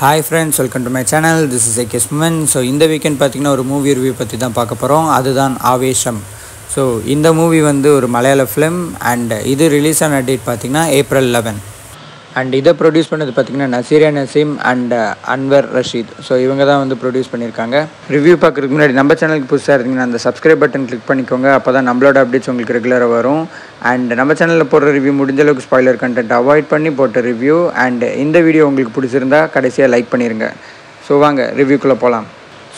Hi friends, welcome to my channel. This is AK Suman. So இந்த weekend பார்த்தீங்கன்னா ஒரு movie review பற்றி தான் பார்க்க போகிறோம். அதுதான் ஆவேஷம். ஸோ இந்த மூவி வந்து ஒரு மலையாள ஃபிலிம் அண்ட் இது ரிலீஸ் ஆன டேட் பார்த்தீங்கன்னா April 11. அண்ட் இதை ப்ரொடியூஸ் பண்ணது பார்த்திங்கன்னா நசீரியா நசீம் அண்ட் அன்வர் ரஷீத். ஸோ இவங்க தான் வந்து ப்ரொடியூஸ் பண்ணியிருக்காங்க. ரிவ்யூ பார்க்குறதுக்கு முன்னாடி நம்ம சேனலுக்கு புதுசாக இருந்தீங்கன்னா அந்த சப்ஸ்கிரைப் பட்டன் கிளிக் பண்ணிக்கோங்க. அப்போ தான் நம்மளோட அப்டேட்ஸ் உங்களுக்கு ரெகுலராக வரும். அண்ட் நம்ம சேனலில் போடுற ரிவ்யூ முடிஞ்ச அளவுக்கு ஸ்பாய்லர் கண்டென்ட் அவாய்ட் பண்ணி போட்ட ரிவ்யூ. அண்ட் இந்த வீடியோ உங்களுக்கு பிடிச்சிருந்தா கடைசியாக லைக் பண்ணிடுங்க. ஸோ வாங்க ரிவ்யூக்குள்ளே போகலாம்.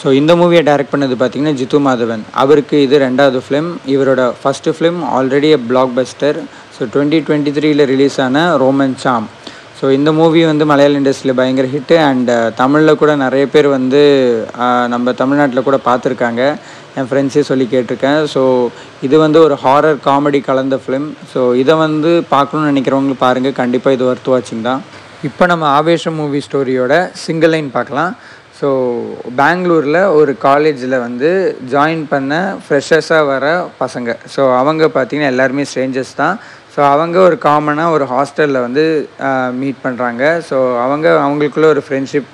ஸோ இந்த மூவியை டைரக்ட் பண்ணது பார்த்திங்கன்னா ஜித்து மாதவன். அவருக்கு இது ரெண்டாவது ஃபிலிம். இவரோட first film already black Bastar. So 2023 release ஆன ரோமன் சாம். ஸோ இந்த மூவி வந்து மலையாள இண்டஸ்ட்ரியில் பயங்கர ஹிட்டு அண்ட் தமிழில் கூட நிறைய பேர் வந்து நம்ம தமிழ்நாட்டில் கூட பார்த்துருக்காங்க. என் ஃப்ரெண்ட்ஸே சொல்லி கேட்டிருக்கேன். ஸோ இது வந்து ஒரு ஹாரர் காமெடி கலந்த ஃபிலிம். ஸோ இதை வந்து பார்க்கணுன்னு நினைக்கிறவங்களுக்கு பாருங்கள், கண்டிப்பாக இது ஒர்த் வாட்சிங் தான். இப்போ நம்ம ஆவேஷம் மூவி ஸ்டோரியோட சிங்கிள் லைன் பார்க்கலாம். ஸோ பெங்களூரில் ஒரு காலேஜில் வந்து ஜாயின் பண்ண ஃப்ரெஷர்ஸாக வர பசங்க. ஸோ அவங்க பார்த்திங்கன்னா எல்லாருமே ஸ்ட்ரேஞ்சர்ஸ் தான். ஸோ அவங்க ஒரு காமனாக ஒரு ஹாஸ்டலில் வந்து மீட் பண்ணுறாங்க. ஸோ அவங்களுக்குள்ள ஒரு ஃப்ரெண்ட்ஷிப்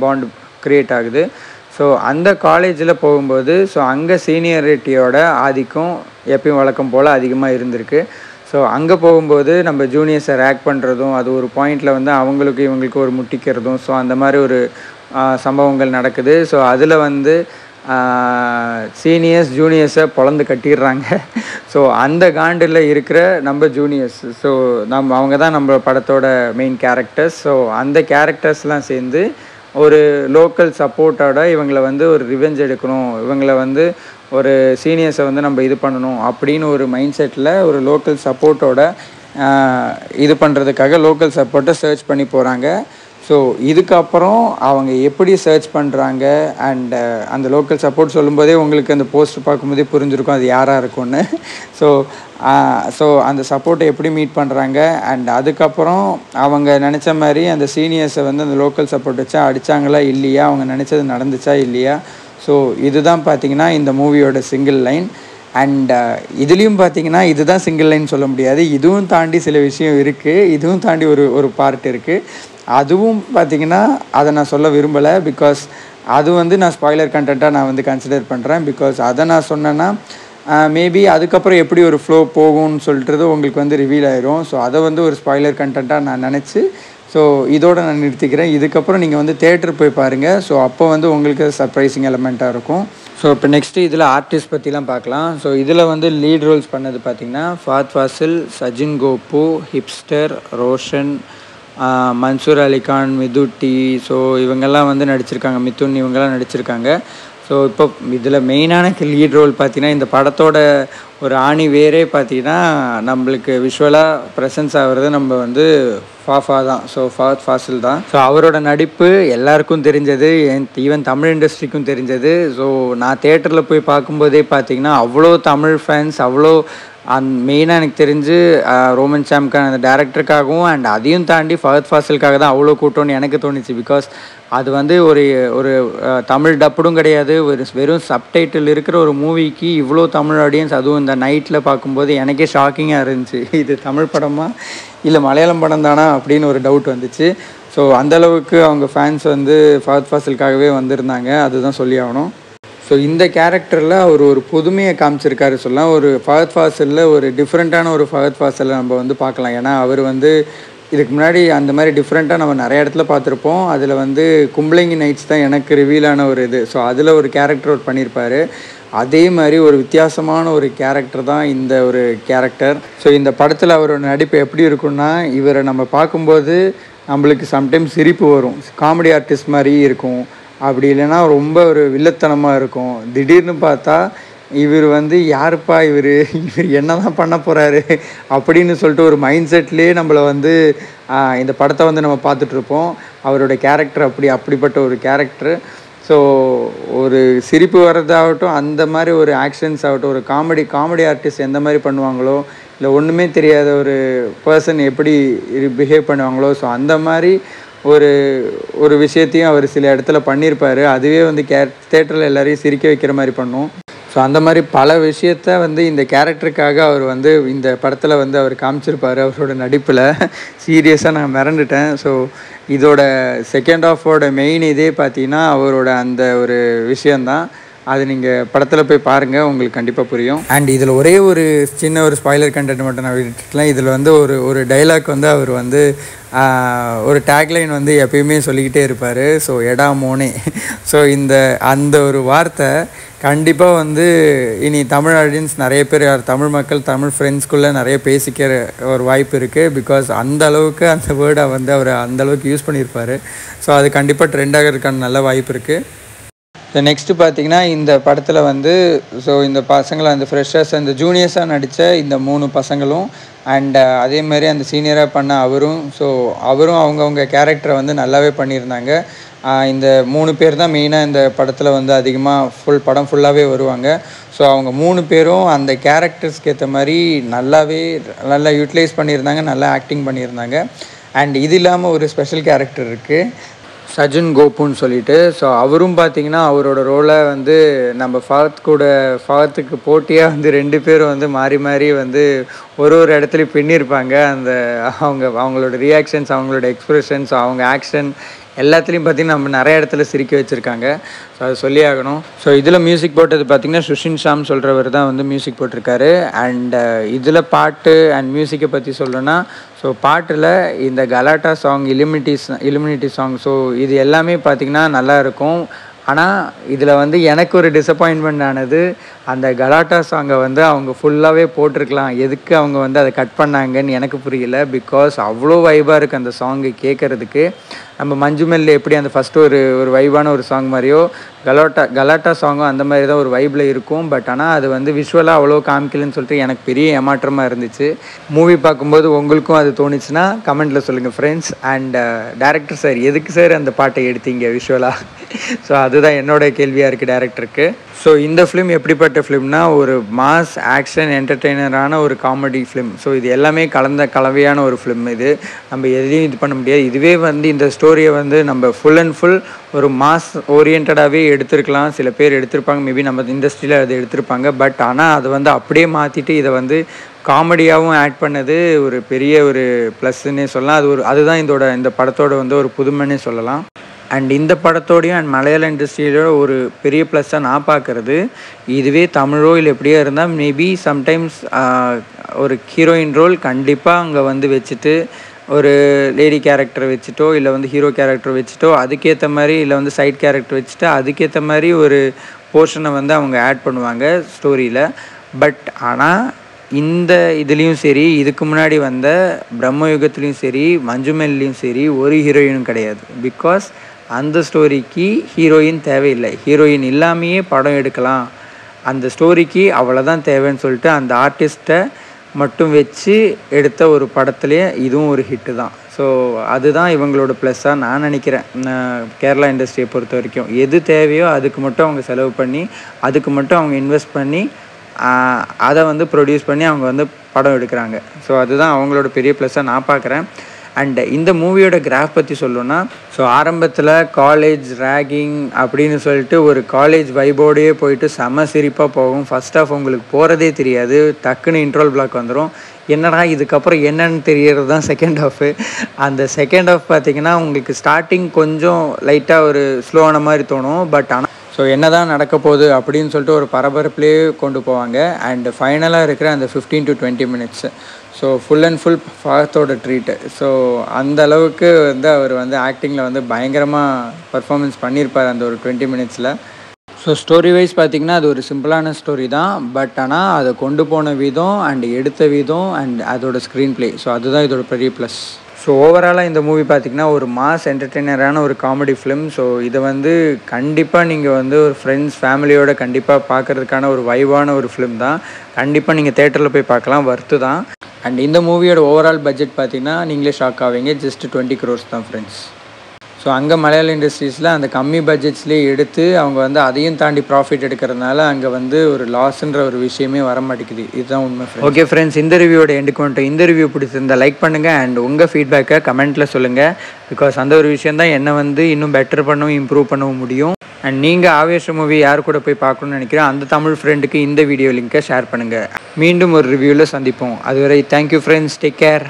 பாண்ட் க்ரியேட் ஆகுது. ஸோ அந்த காலேஜில் போகும்போது ஸோ அங்கே சீனியரிட்டியோட ஆதிக்கம் எப்பயும் வழக்கம் போல் அதிகமாக இருந்திருக்கு. ஸோ அங்கே போகும்போது நம்ம ஜூனியர்ஸை ரேக் பண்ணுறதும் அது ஒரு பாயிண்டில் வந்து அவங்களுக்கு இவங்களுக்கு ஒரு முட்டிக்கிறதும் ஸோ அந்த மாதிரி ஒரு சம்பவங்கள் நடக்குது. ஸோ அதில் வந்து சீனியர்ஸ் ஜூனியர்ஸை பொழந்து கட்டிடுறாங்க. ஸோ அந்த காண்டில் இருக்கிற நம்ம ஜூனியர்ஸ், ஸோ அவங்க தான் நம்ம படத்தோட மெயின் கேரக்டர்ஸ். ஸோ அந்த கேரக்டர்ஸ்லாம் சேர்ந்து ஒரு லோக்கல் சப்போர்ட்டோட இவங்களை வந்து ஒரு ரிவெஞ்ச் எடுக்கணும், இவங்களை வந்து ஒரு சீனியர்ஸை வந்து நம்ம இது பண்ணணும் அப்படின்னு ஒரு மைண்ட் செட்டில் ஒரு லோக்கல் சப்போர்ட்டோட இது பண்ணுறதுக்காக லோக்கல் சப்போர்ட்டை சர்ச் பண்ணி போகிறாங்க. ஸோ இதுக்கப்புறம் அவங்க எப்படி சர்ச் பண்ணுறாங்க அண்ட் அந்த லோக்கல் சப்போர்ட் சொல்லும்போதே உங்களுக்கு அந்த போஸ்டர் பார்க்கும்போதே புரிஞ்சிருக்கும் அது யாராக இருக்கும்னு. ஸோ அந்த சப்போர்ட்டை எப்படி மீட் பண்ணுறாங்க அண்ட் அதுக்கப்புறம் அவங்க நினச்ச மாதிரி அந்த சீனியர்ஸை வந்து அந்த லோக்கல் சப்போர்ட் வச்சா அடித்தாங்களா இல்லையா, அவங்க நினச்சது நடந்துச்சா இல்லையா. ஸோ இதுதான் பார்த்திங்கன்னா இந்த மூவியோட சிங்கிள் லைன். அண்ட் இதுலேயும் பார்த்திங்கன்னா இதுதான் சிங்கிள் லைன் சொல்ல முடியாது, இதுவும் தாண்டி சில விஷயம் இருக்குது, இதுவும் தாண்டி ஒரு பார்ட் இருக்குது. அதுவும் பார்த்திங்கன்னா அதை நான் சொல்ல விரும்பலை, பிகாஸ் அது வந்து நான் ஸ்பாய்லர் கண்டென்ட்டாக நான் வந்து கன்சிடர் பண்ணுறேன். பிகாஸ் அதை நான் சொன்னேன்னா மேபி அதுக்கப்புறம் எப்படி ஒரு ஃப்ளோ போகும்னு சொல்லிட்டு உங்களுக்கு வந்து ரிவீல் ஆயிரும். ஸோ அதை வந்து ஒரு ஸ்பாய்லர் கண்டென்ட்டாக நான் நினச்சி ஸோ இதோடு நான் நிறுத்திக்கிறேன். இதுக்கப்புறம் நீங்கள் வந்து தேட்டர் போய் பாருங்கள். ஸோ அப்போ வந்து உங்களுக்கு சர்ப்ரைசிங் எலமெண்ட்டாக இருக்கும். ஸோ இப்போ நெக்ஸ்ட்டு இதில் ஆர்டிஸ்ட் பற்றிலாம் பார்க்கலாம். ஸோ இதில் வந்து லீட் ரோல்ஸ் பண்ணது பார்த்திங்கன்னா ஃபாத் ஃபாசில், சஜின் கோபு, ஹிப்ஸ்டர், ரோஷன், மன்சூர் அலிகான், மிதுட்டி. ஸோ இவங்கெல்லாம் வந்து நடிச்சிருக்காங்க, மிதுன் இவங்கெல்லாம் நடிச்சிருக்காங்க. ஸோ இப்போ இதில் மெயினான லீட் ரோல் பார்த்திங்கன்னா இந்த படத்தோட ஒரு ஆணி வேரே பார்த்திங்கன்னா நம்மளுக்கு விஷுவலாக ப்ரெசன்ஸ் ஆகிறது நம்ம வந்து ஃபாஃபா தான். ஸோ ஃபாத் ஃபாசில் தான். ஸோ அவரோட நடிப்பு எல்லாருக்கும் தெரிஞ்சது, ஈவன் தமிழ் இண்டஸ்ட்ரிக்கும் தெரிஞ்சது. ஸோ நான் தேட்டரில் போய் பார்க்கும்போதே பார்த்திங்கன்னா அவ்வளோ தமிழ் ஃபேன்ஸ், அவ்வளோ மெயினாக எனக்கு தெரிஞ்சு ரோமன் சாம்கான அந்த டேரக்டருக்காகவும் அண்ட் அதையும் தாண்டி ஃபஹத் ஃபாசிலுக்காக தான் அவ்வளோ கூட்டம்னு எனக்கு தோணுச்சு. பிகாஸ் அது வந்து ஒரு தமிழ் டப்புடும் கிடையாது, வெறும் சப்டைட்டில் இருக்கிற ஒரு மூவிக்கு இவ்வளோ தமிழ் ஆடியன்ஸ், அதுவும் இந்த நைட்டில் பார்க்கும்போது எனக்கே ஷாக்கிங்காக இருந்துச்சு. இது தமிழ் படமா இல்லை மலையாளம் படம் தானா அப்படின்னு ஒரு டவுட் வந்துச்சு. ஸோ அந்தளவுக்கு அவங்க ஃபேன்ஸ் வந்து ஃபஹத் ஃபாசிலுக்காகவே வந்திருந்தாங்க, அதுதான் சொல்லி ஆகணும். ஸோ இந்த கேரக்டரில் அவர் ஒரு புதுமையை காமிச்சிருக்காரு சொல்லலாம். ஒரு ஃபஹத் ஃபாசிலில் ஒரு டிஃப்ரெண்ட்டான ஒரு ஃபஹத் ஃபாசிலை நம்ம வந்து பார்க்கலாம். ஏன்னா அவர் வந்து இதுக்கு முன்னாடி அந்த மாதிரி டிஃப்ரெண்ட்டாக நம்ம நிறைய இடத்துல பார்த்துருப்போம். அதில் வந்து கும்பளங்கி நைட்ஸ் தான் எனக்கு ரிவீலான ஒரு இது. ஸோ அதில் ஒரு கேரக்டர் அவர் பண்ணியிருப்பார். அதே மாதிரி ஒரு வித்தியாசமான ஒரு கேரக்டர் தான் இந்த ஒரு கேரக்டர். ஸோ இந்த படத்தில் அவரோட நடிப்பு எப்படி இருக்குன்னா, இவரை நம்ம பார்க்கும்போது நம்மளுக்கு சம்டைம்ஸ் சிரிப்பு வரும், காமெடி ஆர்டிஸ்ட் மாதிரி இருக்கும், அப்படி இல்லைன்னா ரொம்ப ஒரு வில்லத்தனமாக இருக்கும். திடீர்னு பார்த்தா இவர் வந்து யாருப்பா இவர் என்ன தான் பண்ண போகிறாரு அப்படின்னு சொல்லிட்டு ஒரு மைண்ட் செட்லேயே நம்மளை வந்து இந்த படத்தை வந்து நம்ம பார்த்துட்ருப்போம். அவரோட கேரக்டர் அப்படிப்பட்ட ஒரு கேரக்டர். ஸோ ஒரு சிரிப்பு வர்றதாகட்டும், அந்த மாதிரி ஒரு ஆக்ஷன்ஸ் ஆகட்டும், ஒரு காமெடி ஆர்டிஸ்ட் எந்த மாதிரி பண்ணுவாங்களோ, இல்லை ஒன்றுமே தெரியாத ஒரு பர்சன் எப்படி பிஹேவ் பண்ணுவாங்களோ, ஸோ அந்த மாதிரி ஒரு விஷயத்தையும் அவர் சில இடத்துல பண்ணியிருப்பார். அதுவே வந்து தேட்டரில் எல்லாரையும் சிரிக்க வைக்கிற மாதிரி பண்ணும். ஸோ அந்த மாதிரி பல விஷயத்த வந்து இந்த கேரக்டருக்காக அவர் வந்து இந்த படத்தில் வந்து அவர் காமிச்சிருப்பார் அவரோட நடிப்பில். சீரியஸாக நான் மிரண்டுட்டேன். ஸோ இதோட செகண்ட் ஹாஃபோட மெயின் இதே பார்த்தீங்கன்னா அவரோட அந்த ஒரு விஷயந்தான். அது நீங்கள் படத்தில் போய் பாருங்கள், உங்களுக்கு கண்டிப்பாக புரியும். அண்ட் இதில் ஒரே ஒரு சின்ன ஒரு ஸ்பாய்லர் கண்டென்ட் மட்டும் நான் விட்டுட்டேன். இதில் வந்து ஒரு டைலாக் வந்து அவர் வந்து ஒரு டேக்லைன் வந்து எப்பயுமே சொல்லிக்கிட்டே இருப்பார். ஸோ எடா மோனே. ஸோ அந்த ஒரு வார்த்தை கண்டிப்பாக வந்து இனி தமிழ் ஆடியன்ஸ் நிறைய பேர், தமிழ் மக்கள், தமிழ் ஃப்ரெண்ட்ஸ்குள்ளே நிறைய பேசிக்கிற ஒரு வாய்ப்பு இருக்குது. பிகாஸ் அந்த அளவுக்கு அந்த வேர்டை வந்து அவர் அந்தளவுக்கு யூஸ் பண்ணியிருப்பார். ஸோ அது கண்டிப்பாக ட்ரெண்ட் ஆகிறதுக்கான நல்ல வாய்ப்பு இருக்குது. நெக்ஸ்ட்டு பார்த்தீங்கன்னா இந்த படத்தில் வந்து ஸோ இந்த பசங்களை அந்த ஃப்ரெஷர்ஸ் அந்த ஜூனியர்ஸாக நடித்த இந்த 3 பசங்களும் அண்ட் அதேமாதிரி அந்த சீனியராக பண்ண அவரும், ஸோ அவரும் அவங்கவுங்க கேரக்டரை வந்து நல்லாவே பண்ணியிருந்தாங்க. இந்த 3 பேர் தான் மெயினாக இந்த படத்தில் வந்து அதிகமாக படம் ஃபுல்லாகவே வருவாங்க. ஸோ அவங்க 3 பேரும் அந்த கேரக்டர்ஸ்க்கு ஏற்ற மாதிரி நல்லா யூட்டிலைஸ் பண்ணியிருந்தாங்க, நல்லா ஆக்டிங் பண்ணியிருந்தாங்க. அண்ட் இது இல்லாமல் ஒரு ஸ்பெஷல் கேரக்டர் இருக்குது, சஜன் கோபுன்னு சொல்லிட்டு. ஸோ அவரும் பார்த்திங்கன்னா அவரோட ரோலை வந்து நம்ம ஃபாத்துக்கு போட்டியாக வந்து 2 பேரும் வந்து மாறி மாறி வந்து ஒரு இடத்துலையும் பின்னிருப்பாங்க. அவங்களோட ரியாக்ஷன்ஸ், அவங்களோட எக்ஸ்ப்ரெஷன்ஸ், அவங்க ஆக்ஷன் எல்லாத்துலேயும் பார்த்திங்கன்னா நம்ம நிறைய இடத்துல சிரிக்க வச்சுருக்காங்க. ஸோ அது சொல்லி ஆகணும். ஸோ இதில் மியூசிக் போட்டது பார்த்திங்கன்னா சுஷின் ஷாம் சொல்கிறவர் தான் வந்து மியூசிக் போட்டிருக்காரு. அண்ட் இதில் பாட்டு அண்ட் மியூசிக்கை பற்றி சொல்லணும்னா, ஸோ பாட்டில் இந்த கலாட்டா சாங், இலுமினிட்டி சாங், ஸோ இது எல்லாமே பார்த்திங்கன்னா நல்லா இருக்கும். ஆனால் இதில் வந்து எனக்கு ஒரு டிசப்பாயின்மெண்ட் ஆனது, அந்த கலாட்டா சாங்கை வந்து அவங்க ஃபுல்லாகவே போட்டிருக்கலாம், எதுக்கு அவங்க வந்து அதை கட் பண்ணாங்கன்னு எனக்கு புரியல. பிகாஸ் அவ்வளோ வைபாக இருக்குது அந்த சாங்கு கேட்குறதுக்கு. நம்ம மஞ்சுமெல்ல எப்படி அந்த ஃபஸ்ட்டு ஒரு வைபான ஒரு சாங் மாதிரியோ கலாட்டா சாங்கும் அந்த மாதிரி தான் ஒரு வைப்பில் இருக்கும். பட் ஆனால் அது வந்து விஷுவலாக அவ்வளோ காமிக்கலன்னு சொல்லிட்டு எனக்கு பெரிய ஏமாற்றமாக இருந்துச்சு. மூவி பார்க்கும்போது உங்களுக்கும் அது தோணுச்சுன்னா கமெண்ட்டில் சொல்லுங்கள் ஃப்ரெண்ட்ஸ். அண்ட் டேரக்டர் சார், எதுக்கு சார் அந்த பாட்டை எடுத்தீங்க விஷுவலாக? ஸோ அதுதான் என்னோட கேள்வியாக இருக்குது டேரக்டருக்கு. ஸோ இந்த ஃபிலிம் எப்படிப்பட்ட ஃபிலிம்னா, ஒரு மாஸ் ஆக்ஷன் என்டர்டெய்னரான ஒரு காமெடி ஃபிலிம். ஸோ இது எல்லாமே கலவையான ஒரு ஃபிலிம். இது நம்ம எதையும் இது பண்ண முடியாது. இதுவே வந்து இந்த ஸ்டோரியை வந்து நம்ம ஃபுல் அண்ட் ஃபுல் ஒரு மாஸ் ஓரியன்டாகவே எடுத்திருக்கலாம். சில பேர் எடுத்திருப்பாங்க, மேபி நம்ம இண்டஸ்ட்ரியில் அதை எடுத்திருப்பாங்க. பட் ஆனால் அதை வந்து அப்படியே மாற்றிட்டு இதை வந்து காமெடியாகவும் ஆட் பண்ணது ஒரு பெரிய ஒரு ப்ளஸ்ன்னே சொல்லலாம். அதுதான் இந்த படத்தோட வந்து ஒரு புதுமைன்னே சொல்லலாம். அண்ட் இந்த படத்தோடையும் அண்ட் மலையாள இண்டஸ்ட்ரியோட ஒரு பெரிய ப்ளஸ்ஸாக நான் பார்க்குறது, இதுவே தமிழோ இல்லை எப்படியோ இருந்தால் மேபி சம்டைம்ஸ் ஒரு ஹீரோயின் ரோல் கண்டிப்பாக அங்கே வந்து வச்சுட்டு ஒரு லேடி கேரக்டரை வச்சுட்டோ இல்லை வந்து ஹீரோ கேரக்டர் வச்சுட்டோ அதுக்கேற்ற மாதிரி, இல்லை வந்து சைட் கேரக்டர் வச்சுட்டு அதுக்கேற்ற மாதிரி ஒரு போர்ஷனை வந்து அவங்க ஆட் பண்ணுவாங்க ஸ்டோரியில். பட் ஆனால் இந்த இதுலேயும் சரி, இதுக்கு முன்னாடி வந்த பிரம்மயுகத்துலேயும் சரி, மஞ்சுமெல்லையும் சரி ஒரு ஹீரோயினும் கிடையாது. பிகாஸ் அந்த ஸ்டோரிக்கு ஹீரோயின் தேவையில்லை. ஹீரோயின் இல்லாமையே படம் எடுக்கலாம், அந்த ஸ்டோரிக்கு அவ்வளோதான் தேவைன்னு சொல்லிட்டு அந்த ஆர்டிஸ்ட்டை மட்டும் வச்சு எடுத்த ஒரு படத்துலேயே இதுவும் ஒரு ஹிட்டு தான். ஸோ அதுதான் இவங்களோட ப்ளஸ்ஸாக நான் நினைக்கிறேன். கேரளா இண்டஸ்ட்ரியை பொறுத்த வரைக்கும் எது தேவையோ அதுக்கு மட்டும் அவங்க செலவு பண்ணி, அதுக்கு மட்டும் அவங்க இன்வெஸ்ட் பண்ணி அதை வந்து ப்ரொடியூஸ் பண்ணி அவங்க வந்து படம் எடுக்கிறாங்க. ஸோ அதுதான் அவங்களோட பெரிய ப்ளஸ்ஸாக நான் பார்க்குறேன். அண்ட் இந்த மூவியோட கிராஃப் பற்றி சொல்லணும்னா, ஸோ ஆரம்பத்தில் காலேஜ் ரேகிங் அப்படின்னு சொல்லிட்டு ஒரு காலேஜ் வைபோடையே போயிட்டு செம சிரிப்பாக போகும். ஃபஸ்ட் ஆஃப் உங்களுக்கு போகிறதே தெரியாது, டக்குன்னு இன்ட்ரோல் பிளாக் வந்துடும். என்னடா இதுக்கப்புறம் என்னன்னு தெரியறது தான் செகண்ட் ஹாஃபு. அந்த செகண்ட் ஹாஃப் பார்த்திங்கன்னா உங்களுக்கு ஸ்டார்டிங் கொஞ்சம் லைட்டாக ஒரு ஸ்லோவான மாதிரி தோணும். பட் ஆனால் ஸோ என்ன தான் நடக்க போகுது அப்படின்னு சொல்லிட்டு ஒரு பரபரப்புலேயே கொண்டு போவாங்க. அண்ட் ஃபைனலாக இருக்கிற அந்த 15 to 20 minutes so full and full ஃபாத்தோட ட்ரீட்டு. ஸோ அந்த அளவுக்கு வந்து அவர் வந்து ஆக்டிங்கில் வந்து பயங்கரமாக பர்ஃபார்மன்ஸ் பண்ணியிருப்பார் அந்த ஒரு 20 minutesல. ஸோ ஸ்டோரி வைஸ் பார்த்திங்கன்னா அது ஒரு சிம்பிளான ஸ்டோரி தான். பட் ஆனால் அதை கொண்டு போன விதம் அண்ட் எடுத்த விதம் அண்ட் அதோட ஸ்க்ரீன் ப்ளே, ஸோ அதுதான் இதோட பெரிய ப்ளஸ். ஸோ ஓவராலாக இந்த மூவி பார்த்திங்கன்னா ஒரு மாஸ் என்டர்டெய்னரான ஒரு காமெடி ஃபிலிம். ஸோ இதை வந்து கண்டிப்பாக நீங்கள் வந்து ஒரு ஃப்ரெண்ட்ஸ் ஃபேமிலியோட கண்டிப்பாக பார்க்குறதுக்கான ஒரு வைவான ஒரு ஃபிலிம் தான். கண்டிப்பாக நீங்கள் தேட்டரில் போய் பார்க்கலாம், வர்த்து தான். அண்ட் இந்த மூவியோட ஓவரால் பட்ஜெட் பார்த்திங்கன்னா நீங்களே ஷாக் ஆவீங்க, ஜஸ்ட் 20 crores தான் ஃப்ரெண்ட்ஸ். ஸோ அங்கே மலையாள இண்டஸ்ட்ரீஸில் அந்த கம்மி பட்ஜெட்ஸ்லேயே எடுத்து அவங்க வந்து அதையும் தாண்டி ப்ராஃபிட் எடுக்கிறதுனால அங்கே வந்து ஒரு லாஸ்ன்ற ஒரு விஷயமே வர மாட்டேங்குது. இதுதான் உண்மை. ஓகே ஃப்ரெண்ட்ஸ், இந்த ரிவ்யூவோட எண்டுக்கு வந்துட்டு இந்த ரிவ்யூ பிடிச்சிருந்தா லைக் பண்ணுங்கள் அண்ட் உங்கள் ஃபீட்பேக்கை கமெண்ட்டில் சொல்லுங்கள். பிகாஸ் அந்த ஒரு விஷயம் தான் என்னை வந்து இன்னும் பெட்டர் பண்ணவும் இம்ப்ரூவ் பண்ணவும் முடியும். அண்ட் நீங்கள் ஆவேஷம் மூவி யார் கூட போய் பார்க்கணும்னு நினைக்கிறோம் அந்த தமிழ் ஃப்ரெண்டுக்கு இந்த வீடியோ லிங்க்கை ஷேர் பண்ணுங்கள். மீண்டும் ஒரு ரிவ்யூவில் சந்திப்போம். அதுவரை தேங்க்யூ ஃப்ரெண்ட்ஸ், டேக் கேர்.